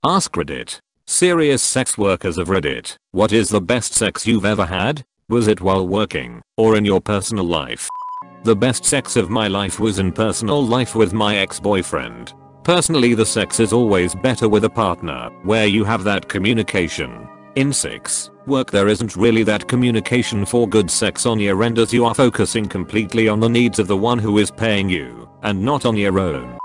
Ask Reddit. Serious sex workers of Reddit, what is the best sex you've ever had? Was it while working, or in your personal life? The best sex of my life was in personal life with my ex-boyfriend. Personally, the sex is always better with a partner, where you have that communication. In sex work there isn't really that communication for good sex on your end, as you are focusing completely on the needs of the one who is paying you, and not on your own.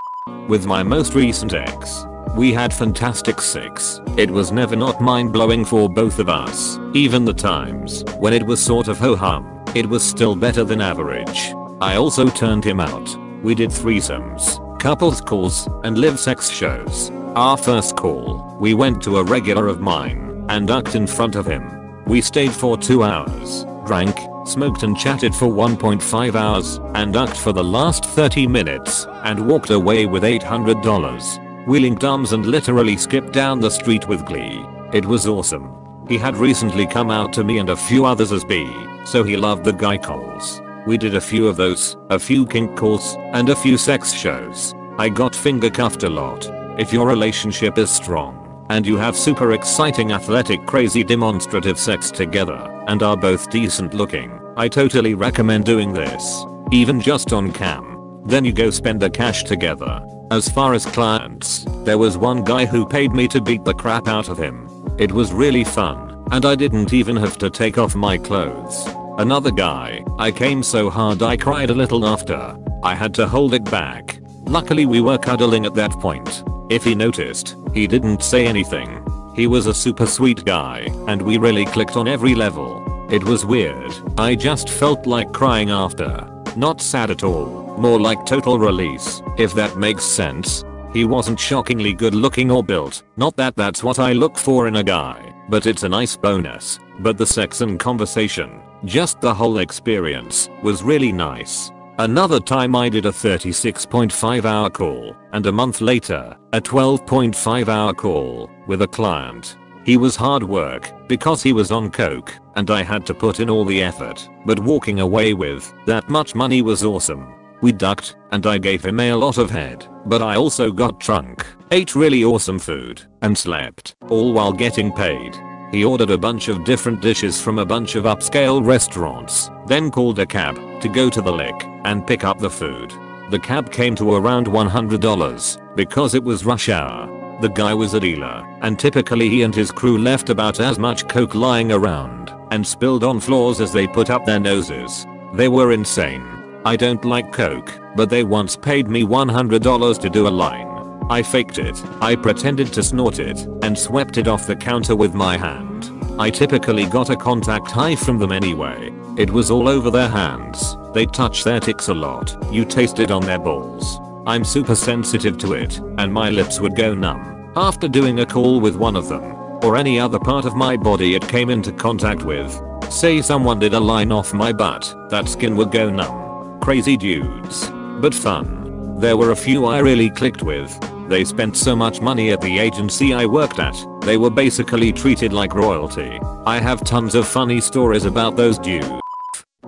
With my most recent ex, we had fantastic sex. It was never not mind-blowing for both of us. Even the times when it was sort of ho-hum, it was still better than average. I also turned him out. We did threesomes, couples calls, and live sex shows. Our first call, we went to a regular of mine and ducked in front of him. We stayed for 2 hours, drank, smoked and chatted for 1.5 hours, and ducked for the last 30 minutes, and walked away with $800. We linked arms and literally skipped down the street with glee. It was awesome. He had recently come out to me and a few others as bi, so he loved the guy calls. We did a few of those, a few kink calls, and a few sex shows. I got finger cuffed a lot. If your relationship is strong, and you have super exciting athletic crazy demonstrative sex together, and are both decent looking, I totally recommend doing this. Even just on cam. Then you go spend the cash together. As far as clients, there was one guy who paid me to beat the crap out of him. It was really fun, and I didn't even have to take off my clothes. Another guy, I came so hard I cried a little after. I had to hold it back. Luckily we were cuddling at that point. If he noticed, he didn't say anything. He was a super sweet guy, and we really clicked on every level. It was weird. I just felt like crying after. Not sad at all. More like total release, if that makes sense. He wasn't shockingly good looking or built, not that that's what I look for in a guy, but it's a nice bonus. But the sex and conversation, just the whole experience, was really nice. Another time I did a 36.5 hour call, and a month later, a 12.5 hour call, with a client. He was hard work, because he was on coke, and I had to put in all the effort, but walking away with that much money was awesome. We ducked, and I gave him a lot of head, but I also got drunk, ate really awesome food, and slept, all while getting paid. He ordered a bunch of different dishes from a bunch of upscale restaurants, then called a cab to go to the lick and pick up the food. The cab came to around $100 because it was rush hour. The guy was a dealer, and typically he and his crew left about as much coke lying around and spilled on floors as they put up their noses. They were insane. I don't like coke, but they once paid me $100 to do a line. I faked it, I pretended to snort it, and swept it off the counter with my hand. I typically got a contact high from them anyway. It was all over their hands. They touch their ticks a lot. You taste it on their balls. I'm super sensitive to it, and my lips would go numb after doing a call with one of them, or any other part of my body it came into contact with. Say someone did a line off my butt, that skin would go numb. Crazy dudes, but fun. There were a few I really clicked with. They spent so much money at the agency I worked at, they were basically treated like royalty. I have tons of funny stories about those dudes.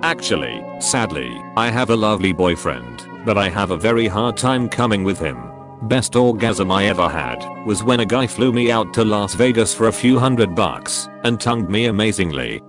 Actually, sadly, I have a lovely boyfriend, but I have a very hard time coming with him. Best orgasm I ever had was when a guy flew me out to Las Vegas for a few $100 and tongued me amazingly.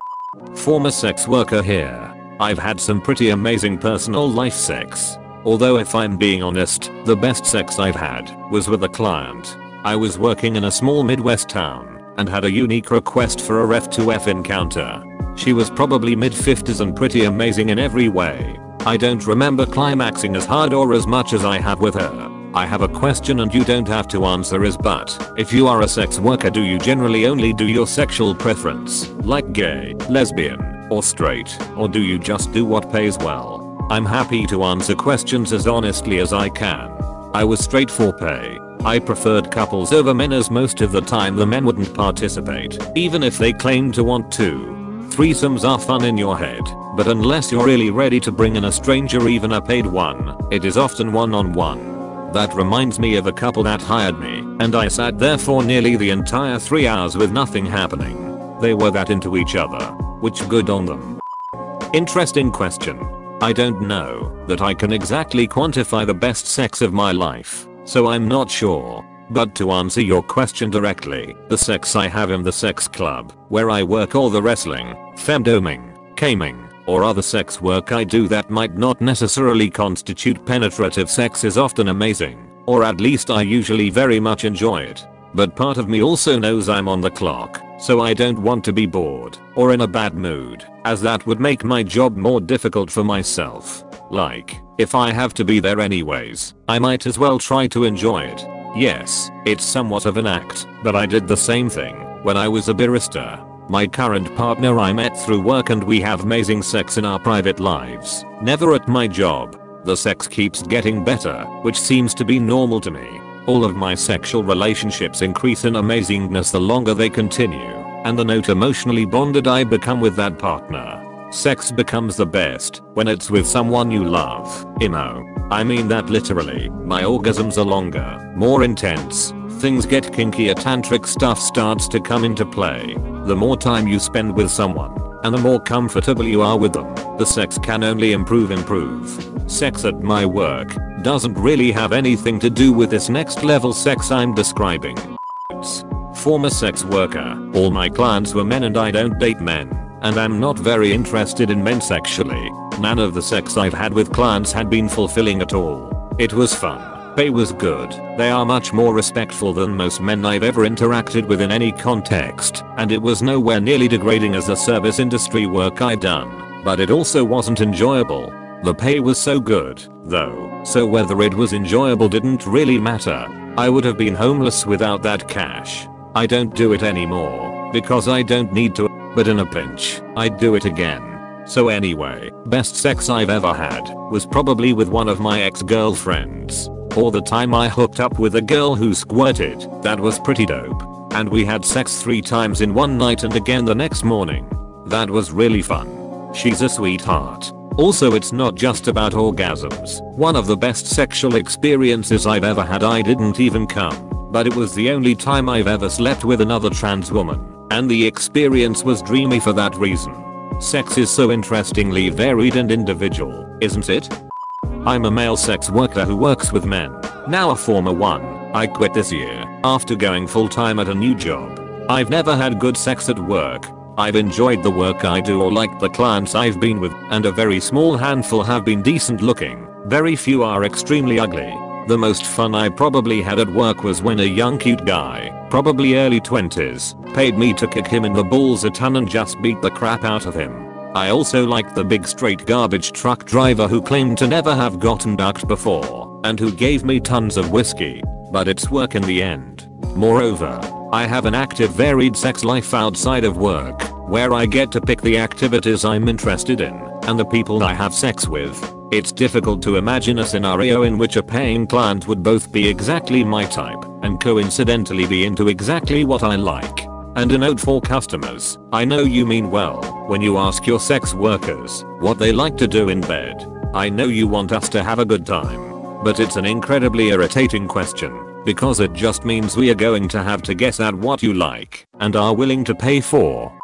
Former sex worker here. I've had some pretty amazing personal life sex. Although if I'm being honest, the best sex I've had was with a client. I was working in a small Midwest town and had a unique request for a ref to F encounter. She was probably mid-50s and pretty amazing in every way. I don't remember climaxing as hard or as much as I have with her. I have a question and you don't have to answer is, but if you are a sex worker, do you generally only do your sexual preference, like gay, lesbian, or straight, or do you just do what pays well? I'm happy to answer questions as honestly as I can. I was straight for pay. I preferred couples over men, as most of the time the men wouldn't participate, even if they claimed to want to. Threesomes are fun in your head, but unless you're really ready to bring in a stranger, even a paid one, it is often one-on-one. That reminds me of a couple that hired me, and I sat there for nearly the entire 3 hours with nothing happening. They were that into each other, which good on them. Interesting question. I don't know that I can exactly quantify the best sex of my life, so I'm not sure. But to answer your question directly, the sex I have in the sex club, where I work, or the wrestling, femdoming, gaming, or other sex work I do that might not necessarily constitute penetrative sex is often amazing, or at least I usually very much enjoy it. But part of me also knows I'm on the clock, so I don't want to be bored or in a bad mood, as that would make my job more difficult for myself. Like, if I have to be there anyways, I might as well try to enjoy it. Yes, it's somewhat of an act, but I did the same thing when I was a barista. My current partner I met through work, and we have amazing sex in our private lives, never at my job. The sex keeps getting better, which seems to be normal to me. All of my sexual relationships increase in amazingness the longer they continue, and the more emotionally bonded I become with that partner. Sex becomes the best when it's with someone you love. I mean that literally. My orgasms are longer, more intense. Things get kinkier, tantric stuff starts to come into play. The more time you spend with someone, and the more comfortable you are with them, the sex can only improve. Sex at my work doesn't really have anything to do with this next level sex I'm describing. Former sex worker. All my clients were men and I don't date men, and I'm not very interested in men sexually. None of the sex I've had with clients had been fulfilling at all. It was fun. Pay was good. They are much more respectful than most men I've ever interacted with in any context, and it was nowhere nearly degrading as the service industry work I'd done. But it also wasn't enjoyable. The pay was so good, though, so whether it was enjoyable didn't really matter. I would have been homeless without that cash. I don't do it anymore, because I don't need to, but in a pinch, I'd do it again. So anyway, best sex I've ever had was probably with one of my ex-girlfriends. Or the time I hooked up with a girl who squirted. That was pretty dope. And we had sex 3 times in one night and again the next morning. That was really fun. She's a sweetheart. Also, it's not just about orgasms. One of the best sexual experiences I've ever had, I didn't even come, but it was the only time I've ever slept with another trans woman, and the experience was dreamy for that reason. Sex is so interestingly varied and individual, isn't it? I'm a male sex worker who works with men, now a former one. I quit this year after going full-time at a new job. I've never had good sex at work. I've enjoyed the work I do or liked the clients I've been with, and a very small handful have been decent looking. Very few are extremely ugly. The most fun I probably had at work was when a young cute guy, probably early 20s, paid me to kick him in the balls a ton and just beat the crap out of him. I also liked the big straight garbage truck driver who claimed to never have gotten ducked before, and who gave me tons of whiskey. But it's work in the end. Moreover, I have an active varied sex life outside of work, where I get to pick the activities I'm interested in, and the people I have sex with. It's difficult to imagine a scenario in which a paying client would both be exactly my type, and coincidentally be into exactly what I like. And a note for customers, I know you mean well when you ask your sex workers what they like to do in bed. I know you want us to have a good time, but it's an incredibly irritating question, because it just means we are going to have to guess at what you like and are willing to pay for.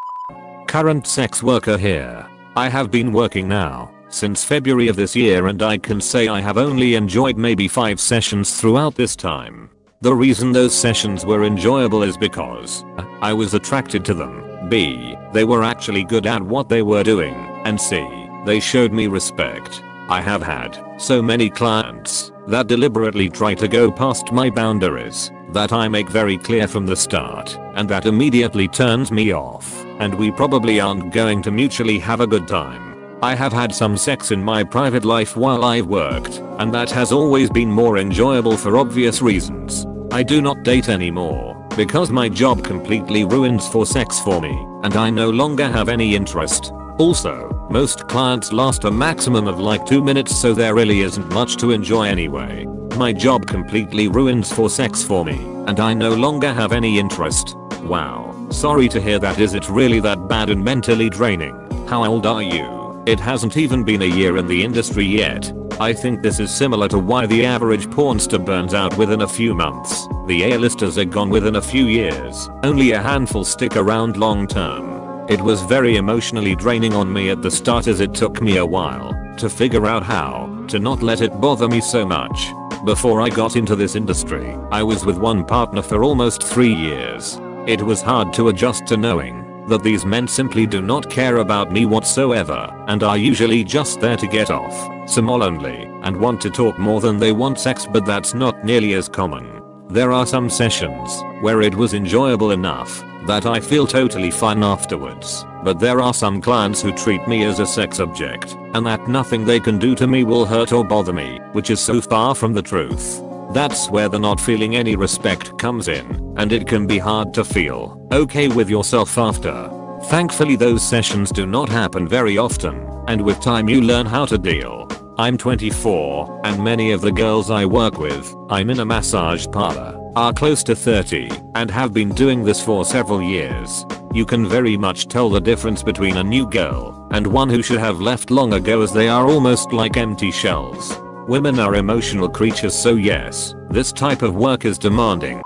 Current sex worker here. I have been working now since February of this year, and I can say I have only enjoyed maybe 5 sessions throughout this time. The reason those sessions were enjoyable is because A, I was attracted to them, B, they were actually good at what they were doing, and C, they showed me respect. I have had so many clients that deliberately try to go past my boundaries that I make very clear from the start, and that immediately turns me off, and we probably aren't going to mutually have a good time. I have had some sex in my private life while I've worked, and that has always been more enjoyable for obvious reasons. I do not date anymore because my job completely ruins for sex for me, and I no longer have any interest. Also, most clients last a maximum of like 2 minutes, so there really isn't much to enjoy anyway. My job completely ruins for sex for me, and I no longer have any interest. Wow, sorry to hear that. Is it really that bad and mentally draining? How old are you? It hasn't even been a year in the industry yet. I think this is similar to why the average porn star burns out within a few months. The A-listers are gone within a few years. Only a handful stick around long term. It was very emotionally draining on me at the start, as it took me a while to figure out how to not let it bother me so much. Before I got into this industry, I was with one partner for almost 3 years. It was hard to adjust to knowing that these men simply do not care about me whatsoever and are usually just there to get off, small only, and want to talk more than they want sex, but that's not nearly as common. There are some sessions where it was enjoyable enough that I feel totally fine afterwards, but there are some clients who treat me as a sex object and that nothing they can do to me will hurt or bother me, which is so far from the truth. That's where the not feeling any respect comes in, and it can be hard to feel okay with yourself after. Thankfully those sessions do not happen very often, and with time you learn how to deal. I'm 24, and many of the girls I work with, I'm in a massage parlor, are close to 30, and have been doing this for several years. You can very much tell the difference between a new girl and one who should have left long ago, as they are almost like empty shells. Women are emotional creatures, so yes, this type of work is demanding.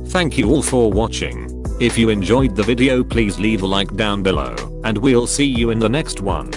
Thank you all for watching. If you enjoyed the video, please leave a like down below, and we'll see you in the next one.